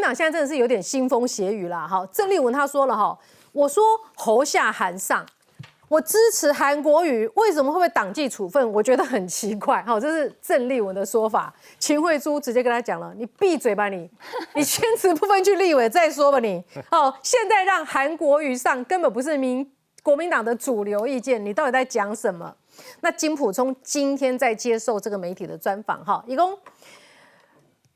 党现在真的是有点腥风血雨啦。哈，郑丽文他说了哈，我说侯下韩上。我支持韩国瑜，为什么会被党纪处分？我觉得很奇怪。好，这是郑丽文的说法。秦慧珠直接跟他讲了：“你闭嘴吧你先辞不分区立委再说吧你。好，现在让韩国瑜上，根本不是国民党的主流意见，你到底在讲什么？”那金溥聪今天在接受这个媒体的专访，哈，一共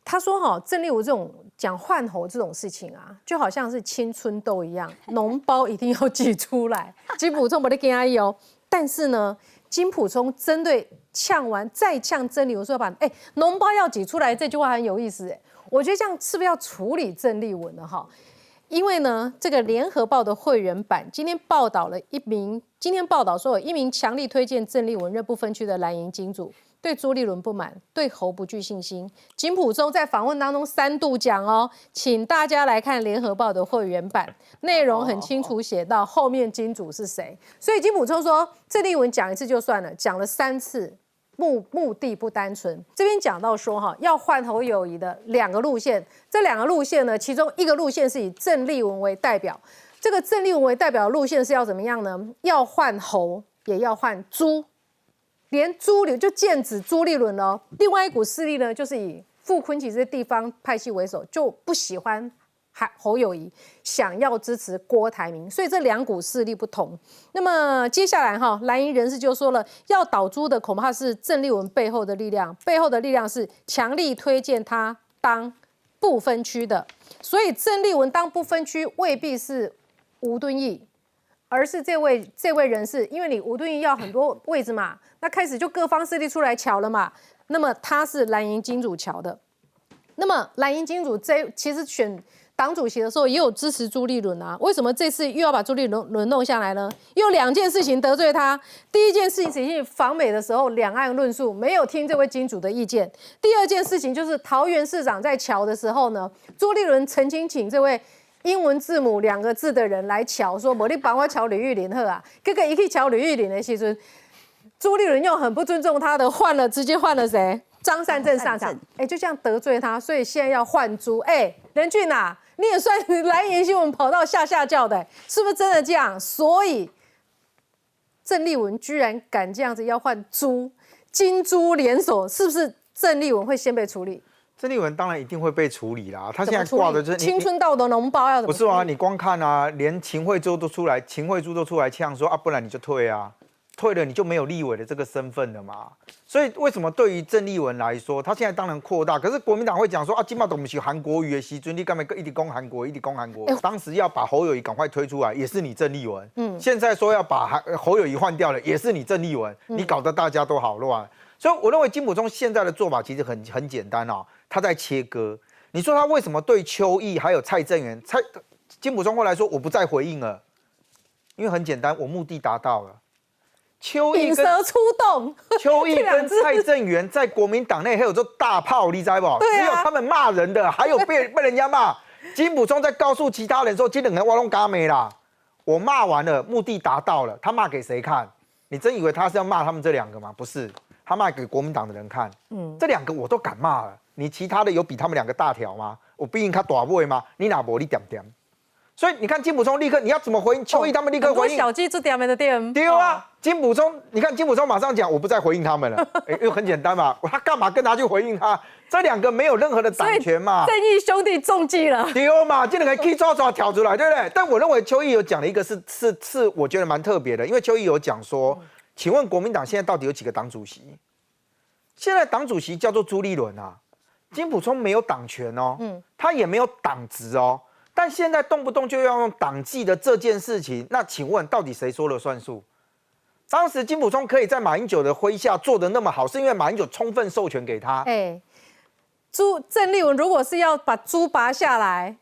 他说哈，郑丽文这种讲换候这种事情啊，就好像是青春痘一样，脓包一定要挤出来。金溥聪不得跟他哦，但是呢，金溥聪针对呛完再呛郑丽文说脓包要挤出来这句话很有意思我觉得这样是不是要处理郑丽文了哈？因为呢，这个联合报的会员版今天报道说有一名强力推荐郑丽文任不分区的蓝营金主。对朱立伦不满，对侯不具信心。金溥聪在访问当中3度讲哦，请大家来看联合报的会员版，内容很清楚写到后面金主是谁。所以金溥聪说，郑丽文讲一次就算了，讲了3次，目的不单纯。这边讲到说哈，要换侯友宜的2个路线，这2个路线呢，其中一个路线是以郑丽文为代表，这个郑丽文为代表的路线是要怎么样呢？要换侯，也要换朱。连朱立就剑指朱立伦了。另外一股势力呢，就是以傅昆萁这些地方派系为首，就不喜欢侯友宜，想要支持郭台铭，所以这2股势力不同。那么接下来哈，蓝营人士就说了，要倒朱的恐怕是郑丽文背后的力量，背后的力量是强力推荐他当不分区的，所以郑丽文当不分区未必是吴敦义。而是这位人士，因为你吴敦义要很多位置嘛，那开始就各方势力出来瞧了嘛。那么他是蓝营金主瞧的，那么蓝营金主其实选党主席的时候也有支持朱立伦啊，为什么这次又要把朱立伦弄下来呢？又2件事情得罪他。第一件事情是访美的时候两岸论述没有听这位金主的意见，第二件事情就是桃园市长在瞧的时候呢，朱立伦曾经请这位英文字母2个字的人来瞧，说我你帮我瞧吕玉玲好啊，结果一去瞧吕玉玲的时候，朱立伦又很不尊重他的，直接换了谁？张善政上场，就这样得罪他，所以现在要换朱。任俊啊，你也算蓝营新闻跑到下叫的，是不是真的这样？所以郑丽文居然敢这样子要换朱，金朱联手，是不是郑丽文会先被处理？郑丽文当然一定会被处理啦，他现在挂的就是青春痘的脓包要怎么？不是啊，你光看啊，连秦慧珠都出来呛说啊，不然你就退啊，退了你就没有立委的这个身份了嘛。所以为什么对于郑丽文来说，他现在当然扩大，可是国民党会讲说啊，今嘛都不是韩国瑜的时阵，你干嘛一直攻韩国，一直攻韩国？当时要把侯友宜赶快推出来，也是你郑丽文。现在说要把侯友宜换掉了，也是你郑丽文。你搞得大家都好乱。所以我认为金溥聪现在的做法其实很简单哦，他在切割。你说他为什么对邱毅还有蔡正元，金溥聪后来说我不再回应了，因为很简单，我目的达到了。引蛇出洞，邱毅跟蔡正元在国民党内还有做大炮，你知道不？只有他们骂人的，还有被人家骂。金溥聪在告诉其他人说，这2个人我都嘎没啦，我骂完了，目的达到了。他骂给谁看？你真以为他是要骂他们这2个吗？不是。他骂给国民党的人看，这2个我都敢骂了，你其他的有比他们2个大条吗？我比你他大位吗？你哪无你点点？所以你看金溥聪立刻，你要怎么回应？邱毅他们立刻回应，小鸡这点没的点。对啊，金溥聪，你看金溥聪马上讲，我不再回应他们了，因为很简单嘛，他干嘛跟他去回应他？这2个没有任何的党权嘛。正义兄弟中计了。对嘛，这2个可以抓挑出来，对不对？但我认为邱毅有讲了一个是我觉得蛮特别的，因为邱毅有讲说。请问国民党现在到底有几个党主席？现在党主席叫做朱立伦啊，金溥聪没有党权哦，他也没有党职哦，但现在动不动就要用党纪的这件事情，那请问到底谁说了算数？当时金溥聪可以在马英九的麾下做得那么好，是因为马英九充分授权给他。郑丽文如果是要把朱拔下来，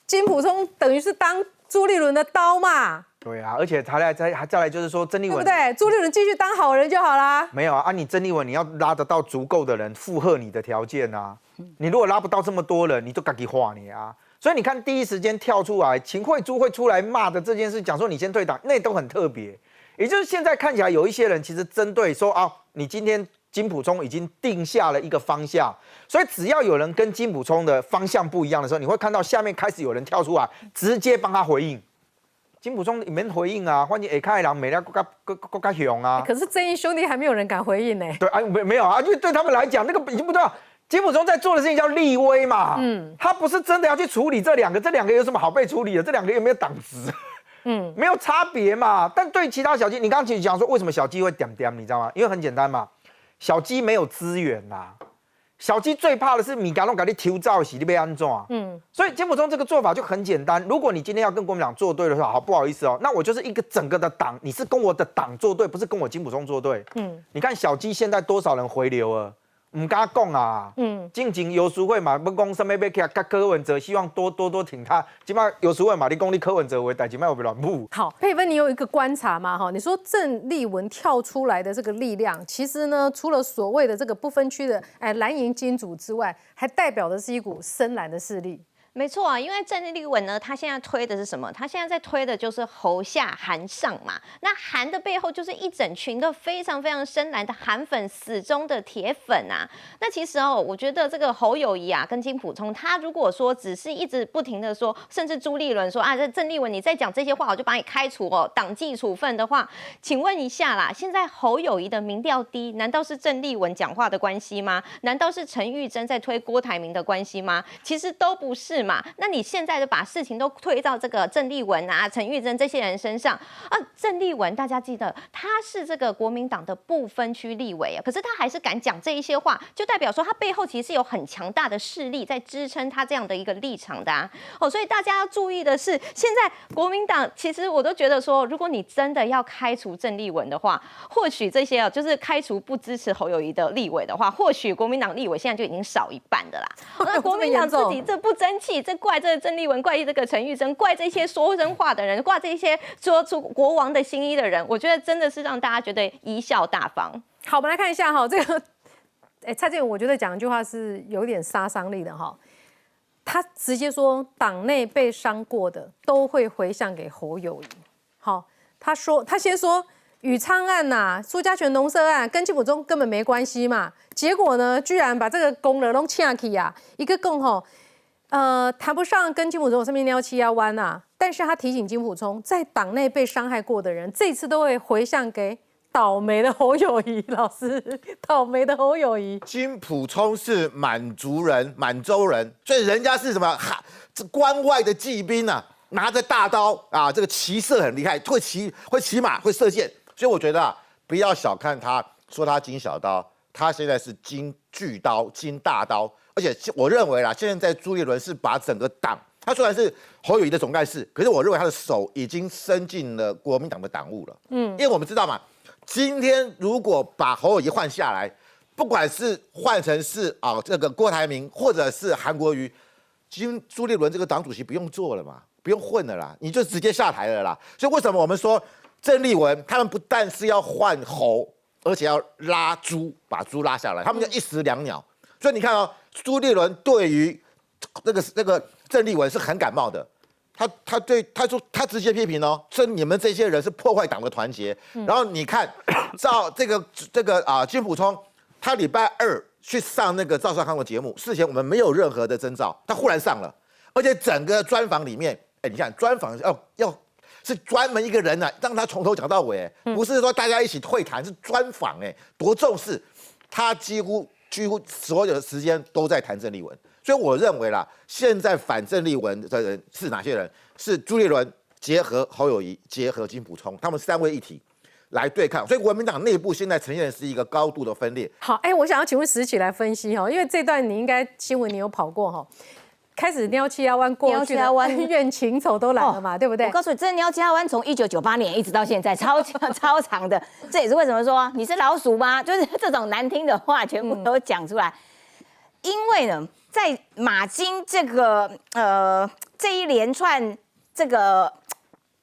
金溥聪等于是当朱立伦的刀嘛。对啊，而且再来就是说，郑丽文对不对？朱立伦继续当好人就好啦。没有啊，你郑丽文你要拉得到足够的人附和你的条件啊。你如果拉不到这么多人，你就自己画你啊。所以你看，第一时间跳出来，秦慧珠会出来骂的这件事，讲说你先退党，那都很特别。也就是现在看起来有一些人其实针对说啊，你今天金溥聪已经定下了一个方向，所以只要有人跟金溥聪的方向不一样的时候，你会看到下面开始有人跳出来，直接帮他回应。金溥聪没回应啊，反正下开人没了，更加凶啊。可是正义兄弟还没有人敢回应呢。对啊，没有啊，因为对他们来讲，那个已经不对了。金溥聪在做的事情叫立威嘛，他不是真的要去处理这两个有什么好被处理的？这两个有没有党职？没有差别嘛。但对其他小鸡，你刚刚其实讲说为什么小鸡会点点，你知道吗？因为很简单嘛，小鸡没有资源啦。小鸡最怕的是米嘎弄给你抽照洗，你被安装啊。所以金溥聪这个做法就很简单。如果你今天要跟国民党作对的话，好不好意思哦，那我就是一个整个的党，你是跟我的党作对，不是跟我金溥聪作对。你看小鸡现在多少人回流了？唔敢讲啊，进前游淑慧嘛，不讲什么要给柯文哲，希望多挺他。起码游淑慧嘛，你讲你柯文哲为代，起码有不乱舞。好，佩芬，你有一个观察嘛？哈，你说郑丽文跳出来的这个力量，其实呢，除了所谓的这个不分区的蓝营金主之外，还代表的是一股深蓝的势力。没错啊，因为郑丽文呢，他现在推的是什么？他现在在推的就是侯下韩上嘛。那韩的背后就是一整群的非常非常深蓝的韩粉，死忠的铁粉啊。那其实我觉得这个侯友宜啊，跟金溥聪，他如果说只是一直不停的说，甚至朱立伦说啊，这郑丽文你再讲这些话，我就把你开除党纪处分的话，请问一下啦，现在侯友宜的民调低，难道是郑丽文讲话的关系吗？难道是陈玉珍在推郭台铭的关系吗？其实都不是嘛。那你现在就把事情都推到这个郑丽文啊、陈玉珍这些人身上啊。郑丽文大家记得他是这个国民党的不分区立委啊，可是他还是敢讲这一些话，就代表说他背后其实是有很强大的势力在支撑他这样的一个立场的啊。所以大家要注意的是，现在国民党其实我都觉得说，如果你真的要开除郑丽文的话，或许这些就是开除不支持侯友宜的立委的话，或许国民党立委现在就已经少一半的啦。那国民党自己这不争气。这怪这个郑丽文，怪这个陈玉珍，怪这些说真话的人，怪这些说出国王的新衣的人，我觉得真的是让大家觉得贻笑大方。好，我们来看一下哈，这个，蔡正元我觉得讲一句话是有点杀伤力的哈，他直接说党内被伤过的都会回向给侯友宜。好，他先说宇昌案呐、苏家全农舍案跟金溥聪根本没关系嘛，结果呢，居然把这个功劳都抢去啊，一个更吼。谈不上跟金溥聪有上面撩七腰弯啊，但是他提醒金溥聪，在党内被伤害过的人，这次都会回向给倒霉的侯友宜老师，倒霉的侯友宜。金溥聪是满族人、满洲人，所以人家是什么关外的骑兵啊，拿着大刀啊，这个骑射很厉害，会骑马，会射箭，所以我觉得不要小看他，说他金小刀，他现在是金巨刀、金大刀。而且我认为啦，现在朱立伦是把整个党，他虽然是侯友宜的总干事，可是我认为他的手已经伸进了国民党的党务了。因为我们知道嘛，今天如果把侯友宜换下来，不管是换成是这个郭台铭或者是韩国瑜，朱立伦这个党主席不用做了嘛，不用混了啦，你就直接下台了啦。所以为什么我们说郑丽文他们不但是要换侯，而且要拉朱，把朱拉下来，他们就一石两鸟。所以你看朱立伦对于这个郑丽文是很感冒的，他直接批评说你们这些人是破坏党的团结。然后你看，照这个金溥聪，他礼拜二去上那个赵少康的节目，事前我们没有任何的征兆，他忽然上了，而且整个专访里面，你看专访要是专门一个人让他从头讲到尾，不是说大家一起会谈，是专访，多重视，他几乎所有的时间都在谈郑丽文，所以我认为啦，现在反郑丽文的人是哪些人？是朱立伦结合侯友宜，结合金溥聪，他们三位一体来对抗。所以国民党内部现在呈现的是一个高度的分裂。好，我想要请问石起来分析哈，因为这段你应该新闻你有跑过哈。开始撩七腰弯过去的恩怨情仇都来了嘛，对不对？我告诉你，这撩七腰弯从1998年一直到现在，超长的。这也是为什么说你是老鼠吗？就是这种难听的话全部都讲出来。因为呢，在马金这个这一连串这个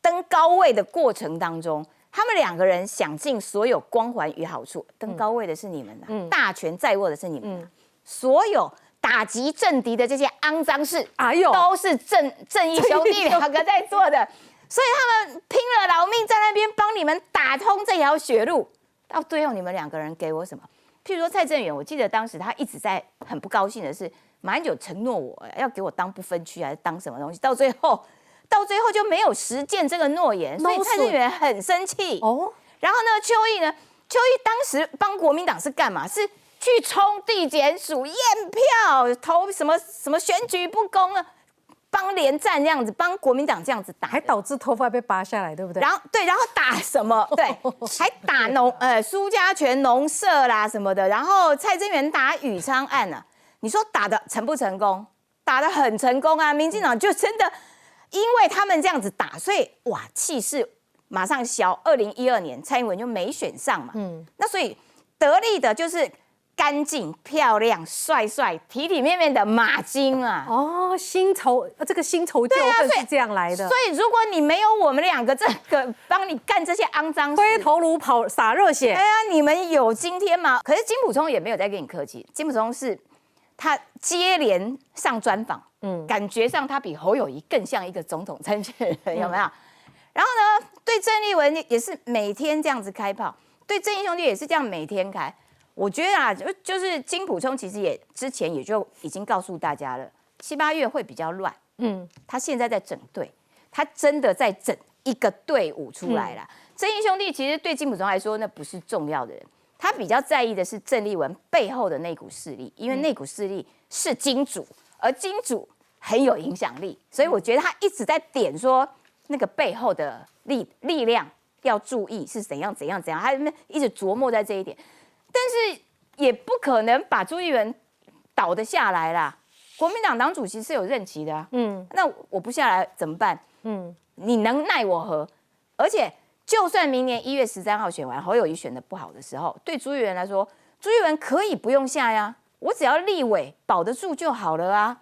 登高位的过程当中，他们两个人想尽所有光环与好处。登高位的是你们的，大权在握的是你们，所有打击政敌的这些肮脏事，都是正义兄弟两个在做的，所以他们拼了老命在那边帮你们打通这条血路。到最后，你们两个人给我什么？譬如说蔡正元，我记得当时他一直在很不高兴的是，马英九承诺我要给我当不分区还是当什么东西，到最后就没有实践这个诺言，所以蔡正元很生气。哦，然后呢，邱毅当时帮国民党是干嘛？是去冲地检署验票，投什么选举不公了。帮连战这样子，帮国民党这样子打，还导致头发被拔下来，对不对？然后打什么？对，还打苏家全农舍啦什么的，然后蔡正元打宇昌案啊，你说打的成不成功？打得很成功啊！民进党就真的因为他们这样子打，所以哇气势马上消。2012年蔡英文就没选上嘛，那所以得利的就是干净、漂亮、帅帅、体体面面的马金啊！哦，这个新仇旧恨是这样来的。所以如果你没有我们两个这个帮你干这些肮脏事，灰头颅洒热血，哎呀，你们有今天吗？可是金溥聪也没有在跟你客气，金溥聪是他接连上专访，感觉上他比侯友宜更像一个总统参选人，有没有？然后呢，对郑丽文也是每天这样子开炮，对正义兄弟也是这样每天开。我觉得啊，就是金溥聪其实之前也就已经告诉大家了，7、8月会比较乱。他现在在整队，他真的在整一个队伍出来了。正义兄弟其实对金溥聪来说，那不是重要的人，他比较在意的是郑丽文背后的那股势力，因为那股势力是金主，而金主很有影响力，所以我觉得他一直在点说那个背后的力量要注意是怎样，他一直琢磨在这一点。但是也不可能把朱立伦倒得下来啦。国民党党主席是有任期的啊，那我不下来怎么办？你能奈我何？而且就算明年1月13号选完，侯友宜选得不好的时候，对朱立伦来说，朱立伦可以不用下呀，我只要立委保得住就好了啊。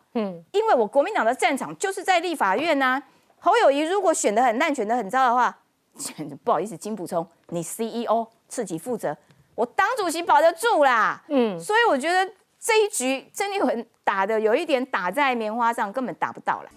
因为我国民党的战场就是在立法院啊。侯友宜如果选得很烂、选得很糟的话，不好意思，金溥聪，你 CEO 自己负责。我党主席保得住啦，所以我觉得这一局郑丽文打的有一点打在棉花上，根本打不到了。